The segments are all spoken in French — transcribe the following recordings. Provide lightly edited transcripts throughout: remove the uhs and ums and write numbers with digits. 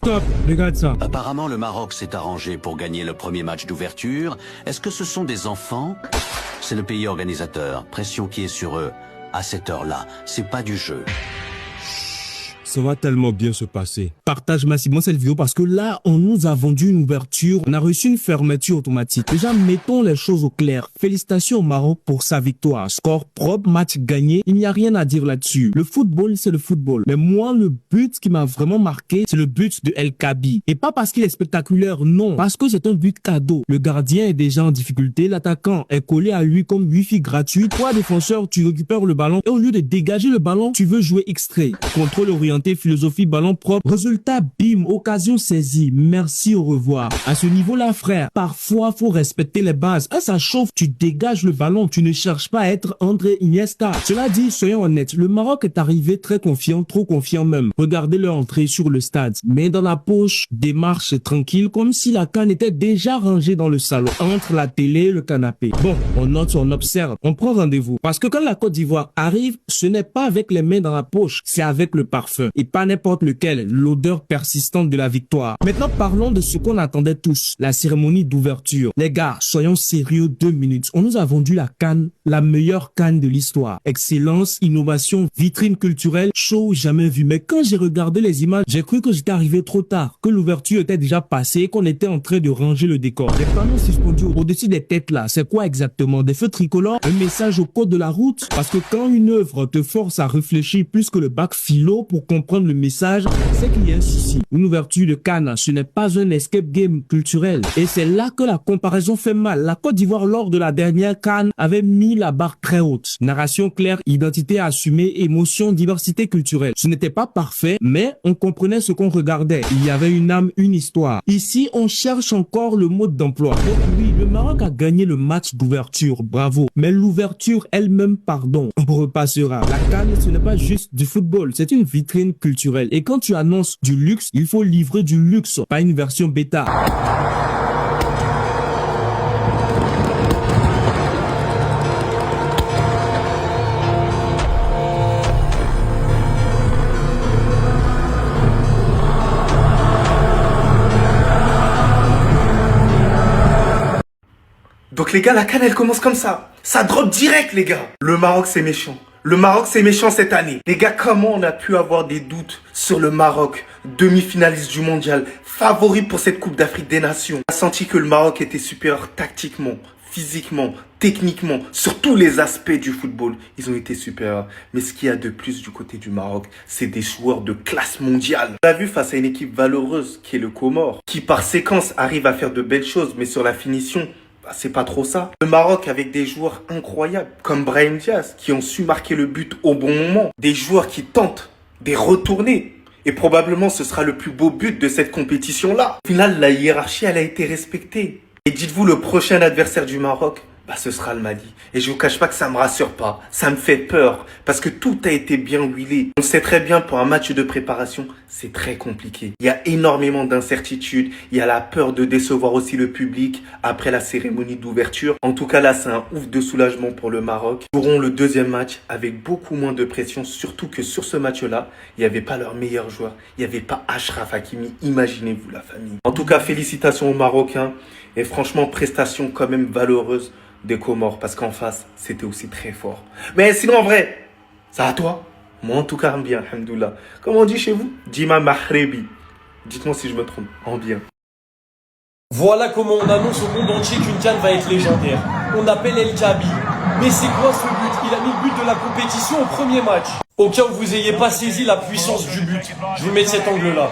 Stop, regarde ça. Apparemment, le Maroc s'est arrangé pour gagner le premier match d'ouverture. Est-ce que ce sont des enfants? C'est le pays organisateur. Pression qui est sur eux. À cette heure-là, c'est pas du jeu. Ça va tellement bien se passer. Partage massivement cette vidéo parce que là, on nous a vendu une ouverture. On a reçu une fermeture automatique. Déjà, mettons les choses au clair. Félicitations au Maroc pour sa victoire. Score propre, match gagné. Il n'y a rien à dire là-dessus. Le football, c'est le football. Mais moi, le but qui m'a vraiment marqué, c'est le but de El Kaabi. Et pas parce qu'il est spectaculaire, non. Parce que c'est un but cadeau. Le gardien est déjà en difficulté. L'attaquant est collé à lui comme wifi gratuit. Toi, défenseur, tu récupères le ballon. Et au lieu de dégager le ballon, tu veux jouer extrait. Contrôle orienté, philosophie, ballon propre. Résultat, bim, occasion saisie. Merci, au revoir. À ce niveau-là, frère, parfois, faut respecter les bases. Ça chauffe, tu dégages le ballon. Tu ne cherches pas à être André Iniesta. Cela dit, soyons honnêtes, le Maroc est arrivé très confiant, trop confiant même. Regardez leur entrée sur le stade. Mais dans la poche, démarche tranquille, comme si la CAN était déjà rangée dans le salon, entre la télé et le canapé. Bon, on note, on observe, on prend rendez-vous. Parce que quand la Côte d'Ivoire arrive, ce n'est pas avec les mains dans la poche, c'est avec le parfum. Et pas n'importe lequel, l'odeur persistante de la victoire. Maintenant, parlons de ce qu'on attendait tous, la cérémonie d'ouverture. Les gars, soyons sérieux 2 minutes. On nous a vendu la CAN, la meilleure CAN de l'histoire. Excellence, innovation, vitrine culturelle, show jamais vu. Mais quand j'ai regardé les images, j'ai cru que j'étais arrivé trop tard, que l'ouverture était déjà passée et qu'on était en train de ranger le décor. Les panneaux suspendus au-dessus des têtes là, c'est quoi exactement? Des feux tricolores? Un message au code de la route? Parce que quand une œuvre te force à réfléchir plus que le bac philo pour comprendre le message, c'est qu'il y a un souci. Une ouverture de CAN, ce n'est pas un escape game culturel. Et c'est là que la comparaison fait mal. La Côte d'Ivoire, lors de la dernière CAN, avait mis la barre très haute. Narration claire, identité assumée, émotion, diversité culturelle. Ce n'était pas parfait, mais on comprenait ce qu'on regardait. Il y avait une âme, une histoire. Ici, on cherche encore le mode d'emploi. Donc oui, le Maroc a gagné le match d'ouverture, bravo. Mais l'ouverture elle-même, pardon, on repassera. La CAN, ce n'est pas juste du football, c'est une vitrine culturelle. Et quand tu annonces du luxe, il faut livrer du luxe, pas une version bêta. Donc les gars, la CAN elle commence comme ça. Ça drop direct les gars. Le Maroc c'est méchant. Le Maroc c'est méchant cette année. Les gars, comment on a pu avoir des doutes sur le Maroc, demi-finaliste du mondial, favori pour cette Coupe d'Afrique des Nations? On a senti que le Maroc était supérieur tactiquement, physiquement, techniquement, sur tous les aspects du football. Ils ont été supérieurs. Mais ce qu'il y a de plus du côté du Maroc, c'est des joueurs de classe mondiale. On l'a vu face à une équipe valeureuse qui est le Comore, qui par séquence arrive à faire de belles choses, mais sur la finition, c'est pas trop ça. Le Maroc avec des joueurs incroyables, comme Brahim Diaz, qui ont su marquer le but au bon moment. Des joueurs qui tentent des retournées. Et probablement ce sera le plus beau but de cette compétition-là. Au final, la hiérarchie, elle a été respectée. Et dites-vous, le prochain adversaire du Maroc, ce sera le Mali. Et je vous cache pas que ça me rassure pas. Ça me fait peur. Parce que tout a été bien huilé. On sait très bien, pour un match de préparation, c'est très compliqué. Il y a énormément d'incertitudes. Il y a la peur de décevoir aussi le public après la cérémonie d'ouverture. En tout cas, là, c'est un ouf de soulagement pour le Maroc. Ils auront le deuxième match avec beaucoup moins de pression. Surtout que sur ce match-là, il n'y avait pas leur meilleur joueur. Il n'y avait pas Achraf Hakimi. Imaginez-vous la famille. En tout cas, félicitations aux Marocains. Et franchement, prestation quand même valeureuse des Comores, parce qu'en face, c'était aussi très fort. Mais sinon, en vrai, ça à toi? Moi, en tout cas, en bien, alhamdoulilah. Comme on dit chez vous, Dima Mahrebi. Dites-moi si je me trompe, en bien. Voilà comment on annonce au monde entier qu'une CAN va être légendaire. On appelle El Kaabi. Mais c'est quoi ce but? Il a mis le but de la compétition au premier match. Au cas où vous n'ayez pas saisi la puissance du but, je vous mets de cet angle-là.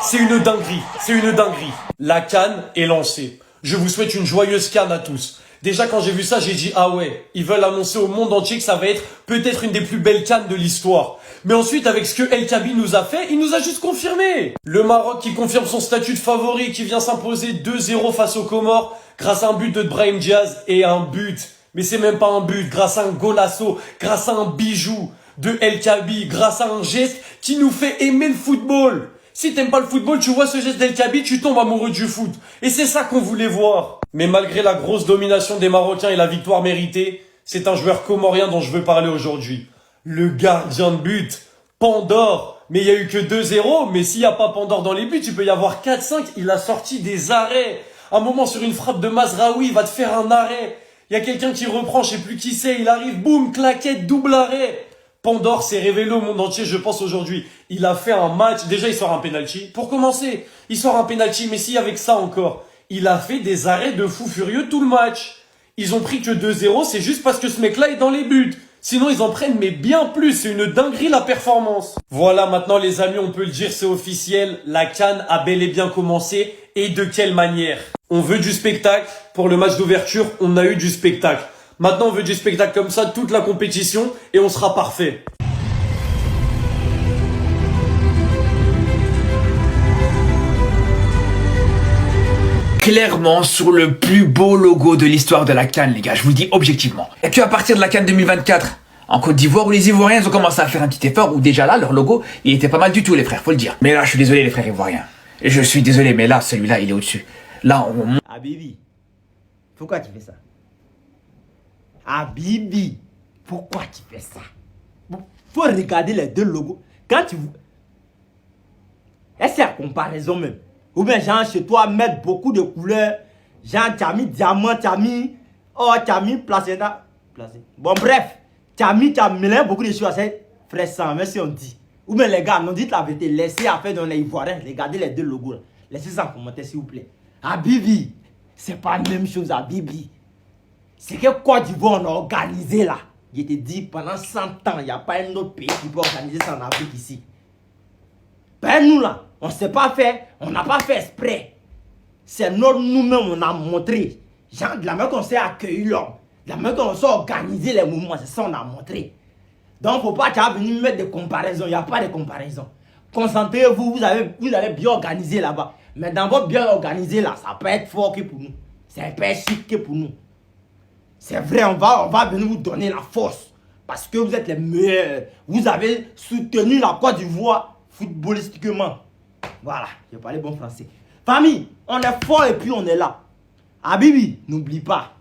C'est une dinguerie, c'est une dinguerie. La CAN est lancée. Je vous souhaite une joyeuse CAN à tous. Déjà, quand j'ai vu ça, j'ai dit, ah ouais, ils veulent annoncer au monde entier que ça va être peut-être une des plus belles CAN de l'histoire. Mais ensuite, avec ce que El Kaabi nous a fait, il nous a juste confirmé. Le Maroc qui confirme son statut de favori, qui vient s'imposer 2-0 face aux Comores, grâce à un but de Brahim Diaz et un but. Mais c'est même pas un but, grâce à un golasso, grâce à un bijou de El Kaabi, grâce à un geste qui nous fait aimer le football. Si t'aimes pas le football, tu vois ce geste d'El Kaabi, tu tombes amoureux du foot. Et c'est ça qu'on voulait voir. Mais malgré la grosse domination des Marocains et la victoire méritée, c'est un joueur comorien dont je veux parler aujourd'hui. Le gardien de but, Pandore, Mais il y a eu que 2-0, mais s'il n'y a pas Pandore dans les buts, il peut y avoir 4-5. Il a sorti des arrêts. Un moment sur une frappe de Mazraoui, il va te faire un arrêt. Il y a quelqu'un qui reprend, je sais plus qui c'est, il arrive, boum, claquette, double arrêt. Pandore s'est révélé au monde entier, je pense, aujourd'hui. Il a fait un match, déjà il sort un penalty. Pour commencer, il sort un penalty, mais si avec ça encore, il a fait des arrêts de fou furieux tout le match. Ils ont pris que 2-0, c'est juste parce que ce mec-là est dans les buts. Sinon, ils en prennent, mais bien plus. C'est une dinguerie, la performance. Voilà, maintenant, les amis, on peut le dire, c'est officiel. La CAN a bel et bien commencé. Et de quelle manière? On veut du spectacle. Pour le match d'ouverture, on a eu du spectacle. Maintenant, on veut du spectacle comme ça, toute la compétition, et on sera parfait. Clairement sur le plus beau logo de l'histoire de la CAN, les gars, je vous le dis objectivement. Et puis à partir de la CAN 2024, en Côte d'Ivoire, où les Ivoiriens ils ont commencé à faire un petit effort, où déjà là, leur logo, il était pas mal du tout, les frères, faut le dire. Mais là, je suis désolé, les frères Ivoiriens. Je suis désolé, mais là, celui-là, il est au-dessus. Là, on... Habibi, pourquoi tu fais ça? Habibi, pourquoi tu fais ça? Faut regarder les deux logos. Quand tu... Est-ce qu'il y a comparaison même? Ou bien genre chez toi mettre beaucoup de couleurs. Genre tu as mis diamant, tu as mis... Oh, tu as mis placenta. Bon bref, tu as mélangé beaucoup de choses. Frère sang, même si on dit. Ou bien les gars, non dites la vérité. Laissez affaire dans les Ivoiriens. Regardez les deux logos là. Laissez ça en commentaire s'il vous plaît. Habibi, c'est pas la même chose Habibi. C'est que Côte d'Ivoire on a organisé là. Je te dis, pendant 100 ans, il n'y a pas un autre pays qui peut organiser ça en Afrique ici. Ben nous là, on ne sait pas faire, on n'a pas fait exprès. C'est nous-mêmes, on a montré. Genre, de la manière qu'on s'est accueilli l'homme, de la manière qu'on s'est organisé les mouvements, c'est ça qu'on a montré. Donc, il ne faut pas venir mettre des comparaisons, il n'y a pas de comparaison. Concentrez-vous, vous allez bien organiser là-bas. Mais dans votre bien organisé là, ça peut être fort que pour nous. C'est pas chic que pour nous. C'est vrai, on va venir vous donner la force. Parce que vous êtes les meilleurs. Vous avez soutenu la Côte d'Ivoire footballistiquement. Voilà, j'ai parlé bon français. Famille, on est fort et puis on est là. Habibi, n'oublie pas.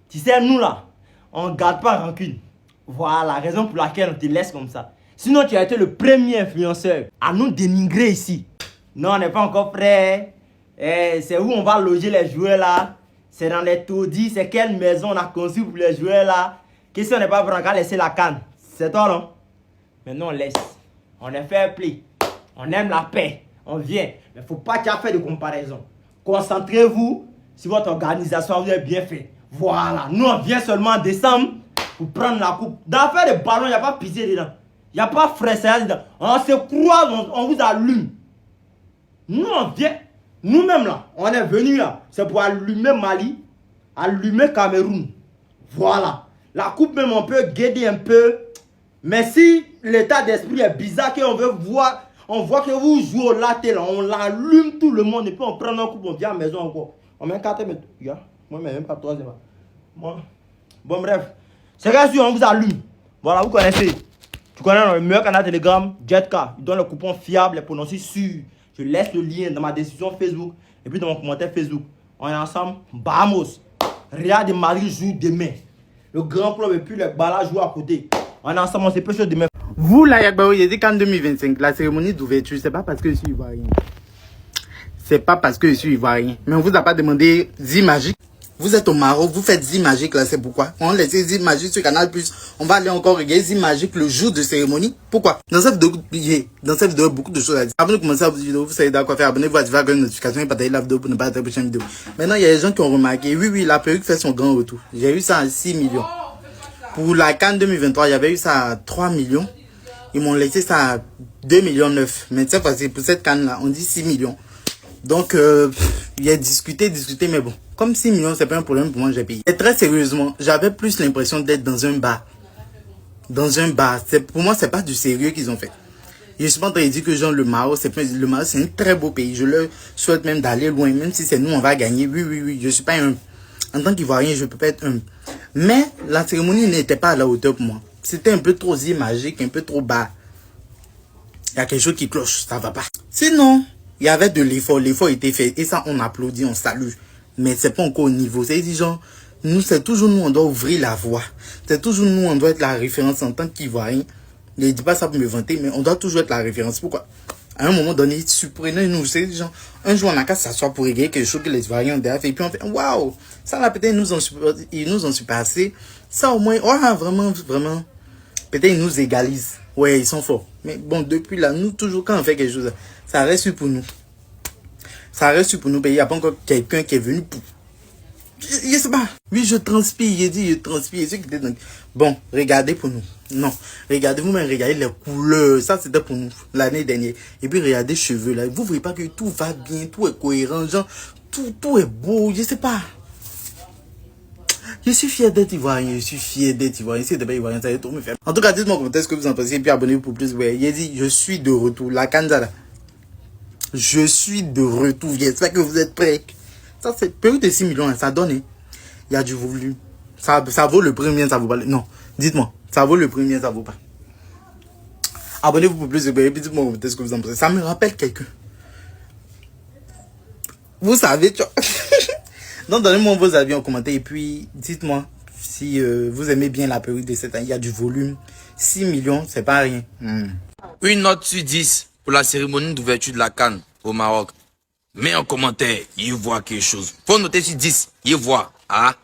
Tu sais, nous là, on ne garde pas rancune. Voilà la raison pour laquelle on te laisse comme ça. Sinon, tu as été le premier influenceur à nous dénigrer ici. Non, on n'est pas encore prêt. C'est où on va loger les joueurs là. C'est dans les taudis. C'est quelle maison on a conçu pour les joueurs là. Qu'est-ce qu'on n'est pas prêt à laisser la canne? C'est toi non? Maintenant on laisse. On est fair play. On aime la paix. On vient. Mais il ne faut pas qu'il y ait fait de comparaison. Concentrez-vous sur votre organisation. Vous avez bien fait. Voilà. Nous on vient seulement en décembre pour prendre la coupe. Dans l'affaire de ballon, il n'y a pas pitié dedans. Il n'y a pas fraissage dedans. On se croise, on vous allume. Nous on vient. Nous-mêmes là, on est venu là. C'est pour allumer Mali, allumer Cameroun. Voilà. La coupe même on peut guider un peu. Mais si l'état d'esprit est bizarre, qu'on veut voir, on voit que vous jouez au latte là, on l'allume tout le monde et puis on prend notre coupe, on vient à la maison encore. On met 4 mètres. Moi même pas 3 bon bref. C'est que si on vous allume. Voilà, vous connaissez. Tu connais le meilleur canal Telegram, Jetka. Il donne le coupon fiable, les prononcés sûrs. Je laisse le lien dans ma description Facebook et puis dans mon commentaire Facebook. On est ensemble. Vamos. Real de Madrid joue demain. Le grand club et puis le Bala joue à côté. On est ensemble, on se peut chaud demain. Vous, là, Yagbaou, il a dit qu'en 2025, la cérémonie d'ouverture, c'est pas parce que je suis ivoirien. C'est pas parce que je suis ivoirien. Mais on vous a pas demandé Zimagique. Vous êtes au Maroc, vous faites Zimagique là, c'est pourquoi? On laisse Zimagique sur Canal+. On va aller encore regarder Zimagique le jour de cérémonie. Pourquoi? Dans cette vidéo, beaucoup de choses à dire. Avant de commencer la vidéo, vous savez d'accord faire, abonnez-vous, activez la notification et partagez la vidéo pour ne pas rater la prochaine vidéo. Maintenant, il y a des gens qui ont remarqué, oui, la perruque fait son grand retour. J'ai eu ça à 6 millions. Pour la CAN 2023, j'avais eu ça à 3 millions. Ils m'ont laissé ça à 2,9 millions. Mais cette fois-ci, pour cette CAN là, on dit 6 millions. Donc, il y a discuté, mais bon. Comme 6 millions, c'est pas un problème pour moi, j'ai payé. Et très sérieusement, j'avais plus l'impression d'être dans un bar. Pour moi, c'est pas du sérieux qu'ils ont fait. Je suis pas en train de dire que genre le Maroc, c'est un très beau pays. Je leur souhaite même d'aller loin, même si c'est nous, on va gagner. Oui, je suis pas un... En tant qu'Ivoirien, je peux pas être un... Mais la cérémonie n'était pas à la hauteur pour moi. C'était un peu trop magique, un peu trop bas. Il y a quelque chose qui cloche, ça va pas. Sinon, il y avait de l'effort. L'effort était fait. Et ça, on applaudit, on salue. Mais c'est pas encore au niveau. C'est genre, nous, c'est toujours nous, on doit ouvrir la voie. C'est toujours nous, on doit être la référence en tant qu'Ivoirien. ne dis pas ça pour me vanter, mais on doit toujours être la référence. Pourquoi? À un moment donné, surprenez-nous, c'est genre, un jour on a qu'à s'asseoir pour regarder quelque chose que les Ivoiriens ont déjà fait, et puis on fait, waouh, ça là, peut-être ils nous ont surpassé. Ça au moins, oh, vraiment, vraiment, peut-être ils nous égalisent. Ouais, ils sont forts. Mais bon, depuis là, nous, toujours, quand on fait quelque chose, ça reste pour nous. Ça reste pour nous, il n'y a pas encore quelqu'un qui est venu pour... Je sais pas. Oui, je transpire, j'ai dit, je transpire. Bon, regardez pour nous. Non, regardez vous-même, regardez les couleurs. Ça, c'était pour nous l'année dernière. Et puis, regardez les cheveux là. Vous voyez pas que tout va bien, tout est cohérent, genre, tout est beau, je sais pas. Je suis fier d'être ivoirien, je suis fier d'être ivoirien. Si t'es ivoirien, ça va tout me faire. En tout cas, dites-moi comment est-ce que vous en pensez. Et puis, abonnez-vous pour plus. Ouais, il dit, je suis de retour. La Kanzala. Je suis de retour. J'espère que vous êtes prêts. Ça, c'est période de 6 millions, ça donne. Il y a du volume. Ça vaut le premier, ça vaut pas. Non, dites-moi. Ça vaut le premier, ça vaut pas. Abonnez-vous pour plus. Et puis, dites-moi ce que vous en pensez. Ça me rappelle quelqu'un. Vous savez, tu vois. Donc, donnez-moi vos avis en commentaire. Et puis, dites-moi si vous aimez bien la période de cette année. Il y a du volume. 6 millions, c'est pas rien. Une note sur 10 pour la cérémonie d'ouverture de la CAN au Maroc. Mets en commentaire, il voit quelque chose. Faut noter sur 10, il voit. Ah.